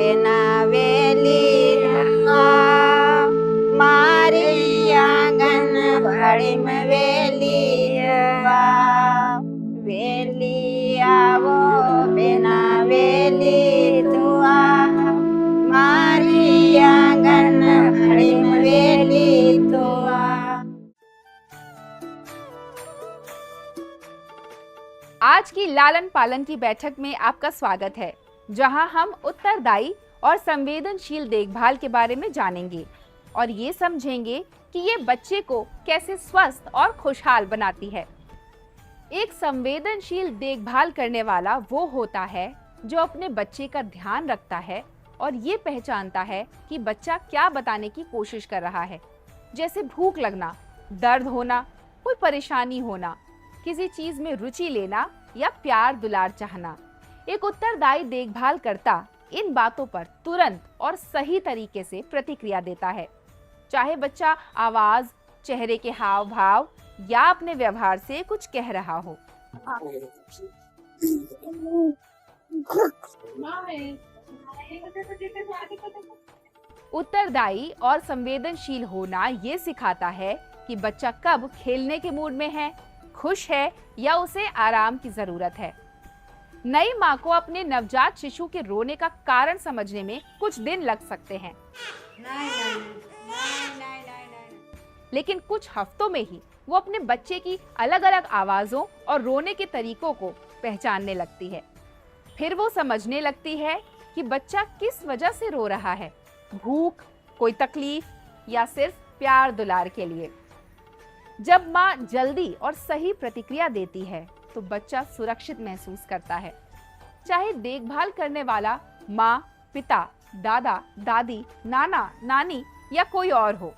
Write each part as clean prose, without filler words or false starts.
બનાવેલી મારી આંગણવાડીમાં વેલી વેલી આવો બનાવેલી તુઆ મારી આંગણવાડીમાં વેલી તુઆ। आज की लालन पालन की बैठक में आपका स्वागत है, जहां हम उत्तरदायी और संवेदनशील देखभाल के बारे में जानेंगे और ये समझेंगे कि ये बच्चे को कैसे स्वस्थ और खुशहाल बनाती है। एक संवेदनशील देखभाल करने वाला वो होता है जो अपने बच्चे का ध्यान रखता है और ये पहचानता है कि बच्चा क्या बताने की कोशिश कर रहा है, जैसे भूख लगना, दर्द होना, कोई परेशानी होना, किसी चीज में रुचि लेना या प्यार दुलार चाहना। एक उत्तरदायी देखभाल करता इन बातों पर तुरंत और सही तरीके से प्रतिक्रिया देता है, चाहे बच्चा आवाज, चेहरे के हाव भाव या अपने व्यवहार से कुछ कह रहा हो। उत्तरदायी और संवेदनशील होना ये सिखाता है कि बच्चा कब खेलने के मूड में है, खुश है या उसे आराम की जरूरत है। नई माँ को अपने नवजात शिशु के रोने का कारण समझने में कुछ दिन लग सकते हैं, लेकिन कुछ हफ्तों में ही वो अपने बच्चे की अलग अलग आवाजों और रोने के तरीकों को पहचानने लगती है। फिर वो समझने लगती है कि बच्चा किस वजह से रो रहा है, भूख, कोई तकलीफ या सिर्फ प्यार दुलार के लिए। जब माँ जल्दी और सही प्रतिक्रिया देती है तो बच्चा सुरक्षित महसूस करता है, चाहे देखभाल करने वाला माँ, पिता, दादा, दादी, नाना, नानी या कोई और हो।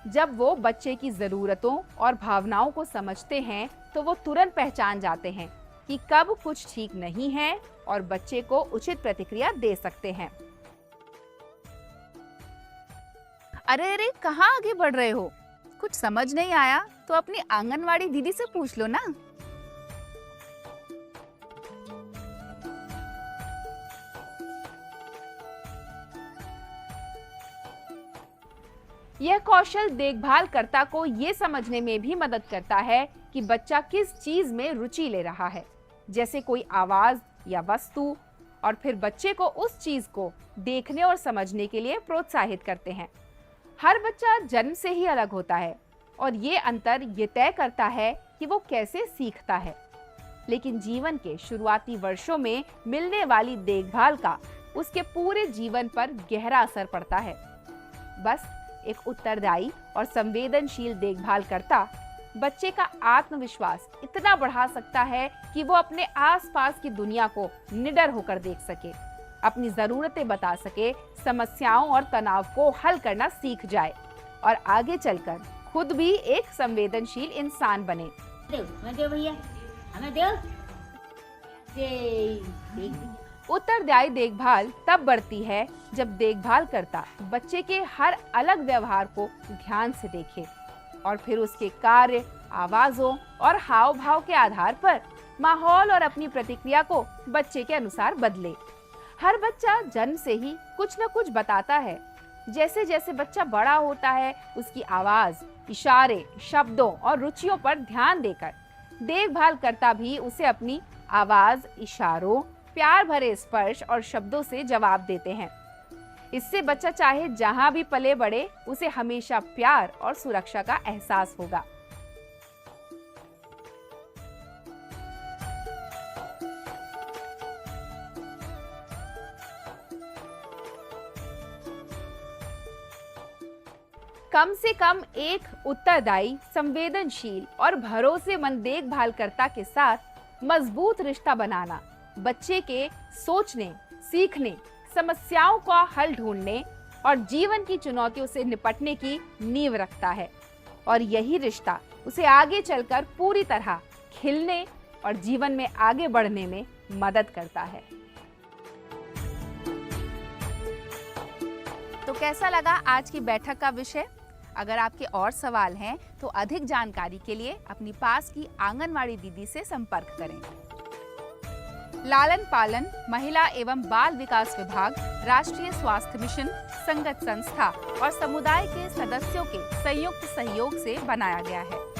जब वो बच्चे की जरूरतों और भावनाओं को समझते हैं तो वो तुरंत पहचान जाते हैं कि कब कुछ ठीक नहीं है और बच्चे को उचित प्रतिक्रिया दे सकते हैं। अरे कहाँ आगे बढ़ रहे हो? कुछ समझ नहीं आया तो अपनी आंगनवाड़ी दीदी से पूछ लो ना। यह कौशल देखभालकर्ता को ये समझने में भी मदद करता है कि बच्चा किस चीज में रुचि ले रहा है, जैसे कोई आवाज या वस्तु, और फिर बच्चे को उस चीज को देखने और समझने के लिए प्रोत्साहित करते हैं। हर बच्चा जन्म से ही अलग होता है और ये अंतर ये तय करता है कि वो कैसे सीखता है, लेकिन जीवन के शुरुआती वर्षों में मिलने वाली देखभाल का उसके पूरे जीवन पर गहरा असर पड़ता है। बस एक उत्तरदायी और संवेदनशील देखभालकर्ता बच्चे का आत्मविश्वास इतना बढ़ा सकता है कि वो अपने आसपास की दुनिया को निडर होकर देख सके, अपनी जरूरतें बता सके, समस्याओं और तनाव को हल करना सीख जाए और आगे चलकर खुद भी एक संवेदनशील इंसान बने। उत्तरदायी देखभाल तब बढ़ती है जब देखभालकर्ता बच्चे के हर अलग व्यवहार को ध्यान से देखे और फिर उसके कार्य, आवाजों और हाव भाव के आधार पर माहौल और अपनी प्रतिक्रिया को बच्चे के अनुसार बदले। हर बच्चा जन्म से ही कुछ न कुछ बताता है। जैसे जैसे बच्चा बड़ा होता है, उसकी आवाज, इशारे, शब्दों और रुचियों पर ध्यान देकर देखभालकर्ता भी उसे अपनी आवाज, इशारों, प्यार भरे स्पर्श और शब्दों से जवाब देते हैं। इससे बच्चा चाहे जहां भी पले बढ़े, उसे हमेशा प्यार और सुरक्षा का एहसास होगा। कम से कम एक उत्तरदायी, संवेदनशील और भरोसेमंद देखभालकर्ता के साथ मजबूत रिश्ता बनाना बच्चे के सोचने, सीखने, समस्याओं का हल ढूंढने और जीवन की चुनौतियों से निपटने की नींव रखता है, और यही रिश्ता उसे आगे चलकर पूरी तरह खिलने और जीवन में आगे बढ़ने में मदद करता है। तो कैसा लगा आज की बैठक का विषय? अगर आपके और सवाल हैं तो अधिक जानकारी के लिए अपनी पास की आंगनवाड़ी दीदी से संपर्क करें। लालन पालन, महिला एवं बाल विकास विभाग, राष्ट्रीय स्वास्थ्य मिशन, संगत संस्था और समुदाय के सदस्यों के संयुक्त सहयोग से बनाया गया है।